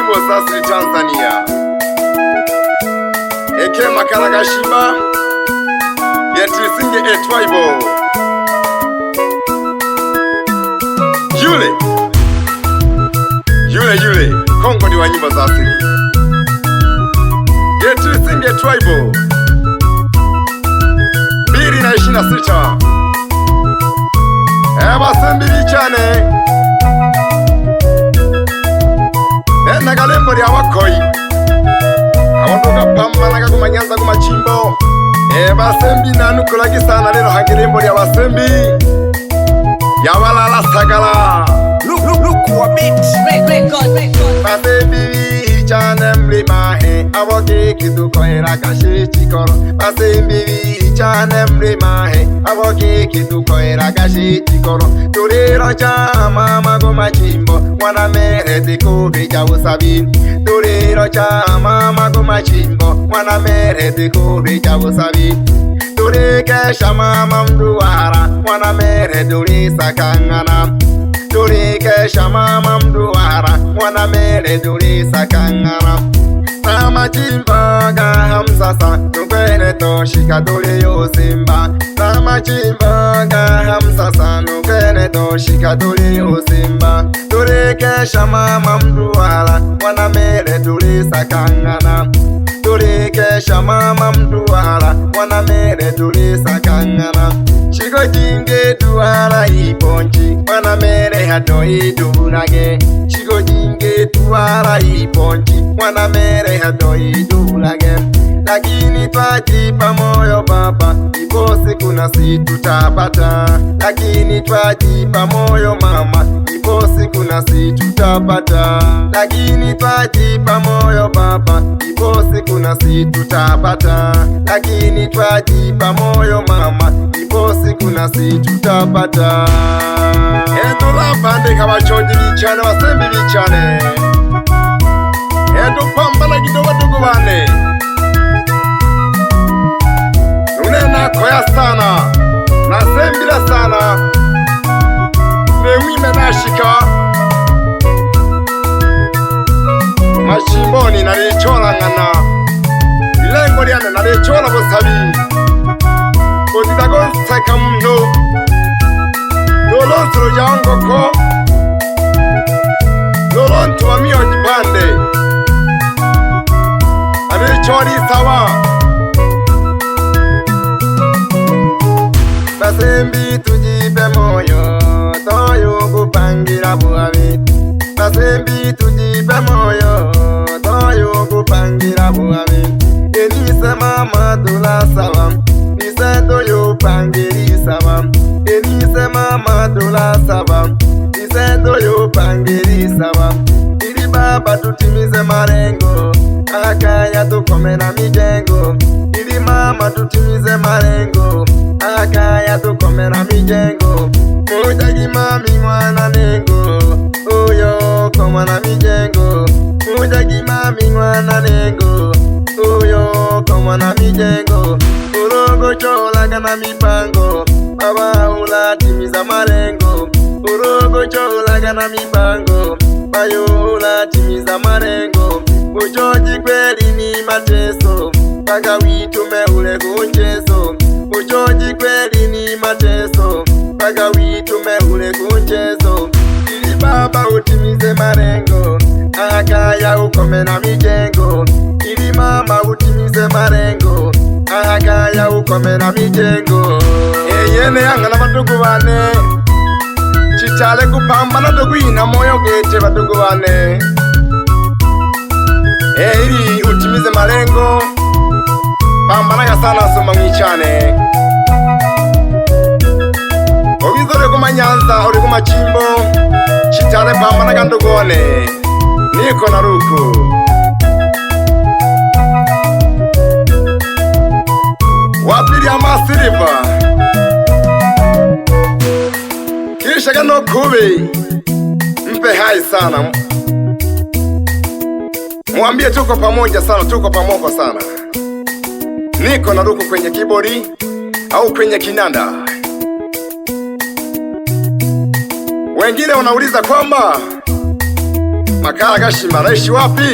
nyimbo za asili Tanzania. Eke Makala Gashiba Yetisinge Tribal. Yule Kongo ni wa nyimbo za asili. Yetisinge Tribal 2026. Basembi bichane Nagalembo lya wakoi awanduka pambanaga kumanyanza kumachimbo basembi nanukulagi sana lero hangelembo lya basembi yawalala sagala look wa beat basembi bichane mlimahe aboki kidukoera kashi chikoro basembi bichane mlimahe aboki kidukoera kashi chikoro turiro chama mago machimbo mwana mere dikubija usabi turiro chama mago machimbo mwana mere dikubija usabi turikesha mama mduara mwana mere durisa kangana turikesha mama mduara mwana mere durisa kangana Nama chimba ga hamsasa nukwene toshika tuli usimba Nama chimba ga hamsasa nukwene toshika tuli usimba Turikesha mama mduala wana mere tulisa kangana Turikesha mama mduala wana mere tulisa kangana Shiko jinge duala iponchi wana mere hato idulage Shiko jinge duala iponchi wana mere hato idulage Lakini twajipa moyo baba ipo siku na situtapata Lakini twajipa moyo mama ipo siku na situtapata Lakini twajipa moyo baba ipo siku na situtapata Lakini twajipa moyo mama ipo siku na situtapata Tulapande kabachonji bichane basembi bichane Tupambana kidogo tuku bane Unena koya sana Nasembila sana Newime nashika Mashimboni nalichola ngana Lengo liane nalichola bosabi Kodidago seka mno Lolontu jangoko Lolontu wa mio jipande Nalicholi sawa Basembi tujipe moyo Toyo kupangira buhavi Basembi tujipe moyo Toyo kupangira buhavi Enise mama tula sawa Nise toyo pangiri sawa Enise mama tula sawa Nise toyo pangiri sawa Ili baba tutimize marengo Akaya tukome na mijengo Ili mama tutimize marengo Akaya tukome na mijengo Mujagi mami mwana nengo Uyo koma na mijengo Mujagi mami mwana nengo Uyo koma na mijengo Urogo cholaga na mipango Baba ula timiza marengo Urogo cholaga na mipango Bayo ula timiza marengo Uchoji kweli ni mateso Paka witume ule kuncheso Uchoji kweli ni mateso Paka witume ule kuncheso Ili baba utimize marengo Akaya ukome na mijengo Ili mama utimize marengo Akaya ukome na mijengo Yene yanga na batugu bane Chichale kupambana tukuina moyo gete batugu bane ili utimize malengo Pambanaga sana soma mwichane Obizore kumanyanza uri kumachimbo Chitare pambanaga ndugone Niko na ruku Wapili ya masiriva Kisha gano kubi Mpe hai sana Mwambie tuko pamoja sana, tuko pamoja sana. Niko na ruku kwenye kibodi au kwenye kinanda. Wengine wanauliza kwamba Makala Gashima naishi wapi?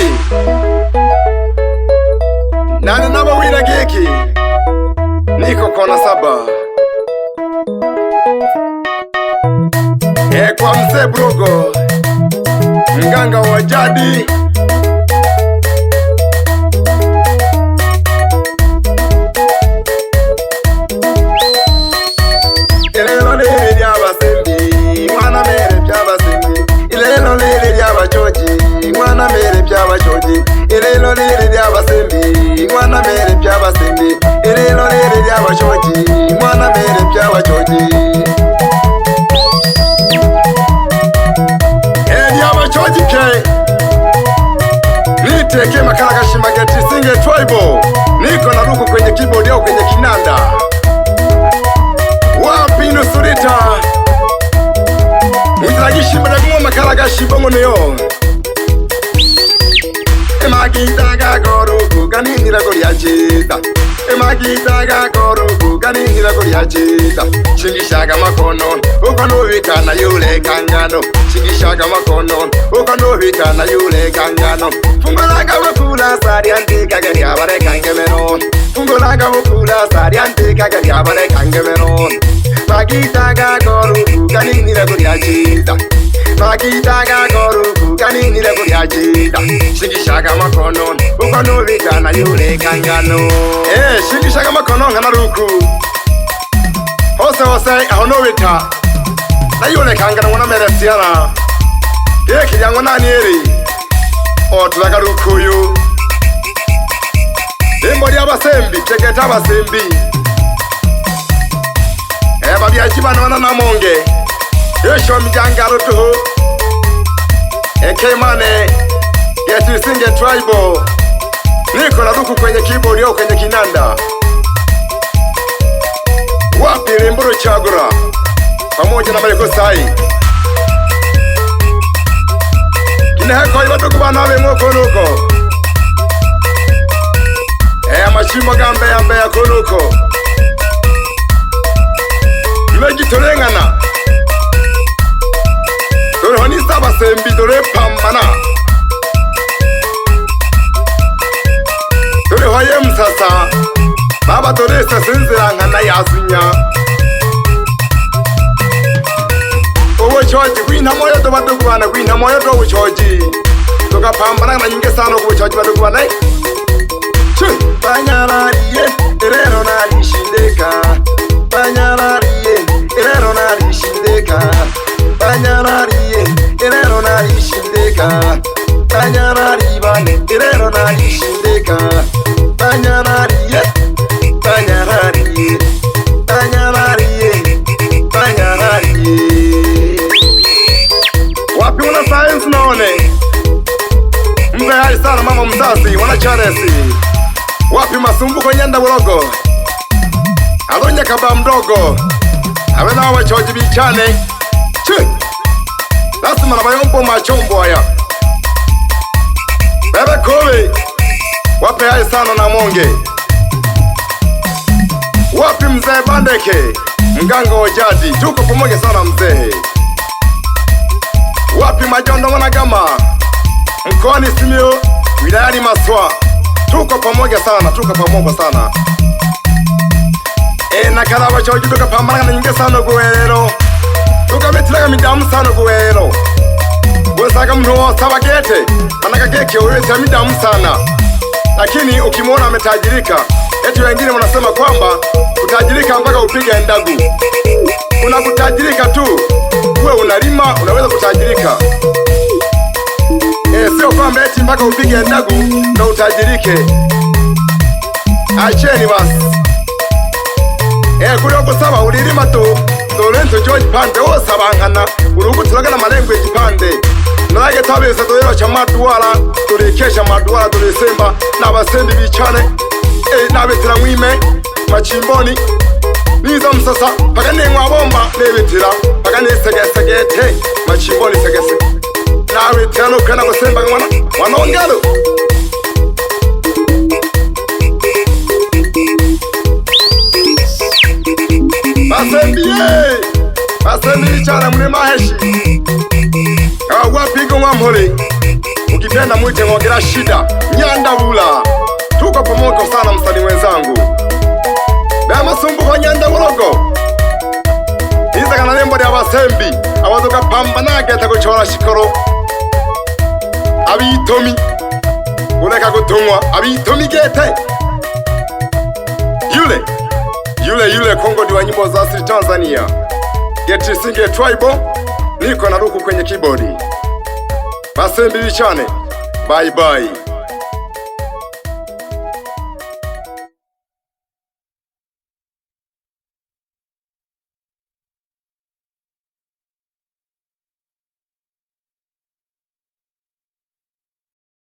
Nani nabo wina geki? Niko kona saba. Kwa mzee Brogo, mganga wa jadi. Ilelo lili lyabasembi, mwana mere byabasembi. Ilelo lili lyabachoji, mwana mere byabachoji. Ilelo lili lyabasembi, mwana mere byabasembi. Ilelo lili lyabachoji, mwana mere byabachoji. Niteke Makala Gashima Geti Singe Tribal. Niko na ruku kwenye keyboard au kwenye kinanda. Wapi nusurita Mwitagishima dagumo Makala Gashima ngoneyo. Emagita gagoruku kanini lagori achita. Emagita gagoruku kanini lagori achita. Shingishaga makono ukanovika na yule kangano. Shingishaga makono ukanovika na yule kangano. Fungolaga wukula sari antika gari abare kangemeno. Fungolaga wukula sari antika gari abare kangemeno. Magita gagoruku kanini lagori achita. Magita gagoruku kanini lagori achita. Shingishaga makono ukanovika na yule kangano. Shingishaga makono ngana ruku hose hose ahonovika na yule kangano ngana mere siana. Kiryango nani eri otulaga rukuyu. Limbo lyabasembi tegeta abasembi. Babyaji bano wana namonge yesho mijangalo tuhu. Ekemane Geti Singe Tribal. Niko na ruku kwenye keyboard au kwenye kinanda. Wapi Limburu Chagura pamoja na Mariko Sai. Kineheko ibatuku banawe mwoko nuko. Machimo gambe ya mbe ya kunuko. Imeji torengana. Dore honisa basembi dore pambana. Dore hoye msasa. Baba dore sasinzira nkana yazunya. Ubuchoji gw'intamoyo do badugwana gw'intamoyo do ubuchoji. Tugapambana na nyinge sana ubuchoji badugwana. Banyarariye erero narishindeka. Banyarariye erero narishindeka. Banyarariye erero narishindeka. Banyarari bane erero narishindeka. Banyarariye Banyarariye Banyarariye Banyarariye. Wapi una science naone mbe hai sana mama mzazi wana charesi. Wapi Masumbuko Nyanda Bulogo Alonya Kaba mdogo awe na wachoji bichane. Lazima na mayombo machombo haya bebe kowe. Wapi hai sana na monge. Wapi mzee Bandeke mganga wa jadi. Tuko pamoja sana mzee. Wapi Majondo Mwanagama mkoani Simiyu wilayani Maswa. Tuko pamoja sana, tuko pamoja sana. Nakala wachoji tuka pambana na nyinge sana guwero. Tuka betiraga midamu sana guwero. Wesaga mtu saba gete manaka geke uwezi ya midamu sana. Lakini ukimwona ametajirika, eti wengine wanasema kwamba kutajirika mpaka upige ndagu. Kuna kutajirika tu uwe unalima unaweza kutajirika. Sio kwamba eti mpaka upige ndagu na utajirike. Acheni basi. Kuri okusaba ulirima tu Dolento George Pande osabankana urugutulaga na malengo y'igipande. Narage tabeza doyero cha maduwala turekesha maduwala turesemba n'abasembi bicane. Nabetira mwime machimboni niza msasa pagane mwabomba nebetira pagane segesegete machimboni segese. Nabetira no kana gusemba mwana wanongalo. Basembi chana mune maheshi. Wapigo mwamhole ukipenda mwite Ng'ogera Shida Nyandabula. Tuko pamoja sana msanii wenzangu. Bama sumbuko Nyandabulago. Iza kana nembo ya basembi abazoka pambanage atagochora shikoro. Abitomi uleka gutumwa abitomi gete. Yule Kongo diwa nyimbo za asili Tanzania. Geti Singe Tribal. Niko na Ruku kwenye keyboard. Basembi bichane. Bye bye.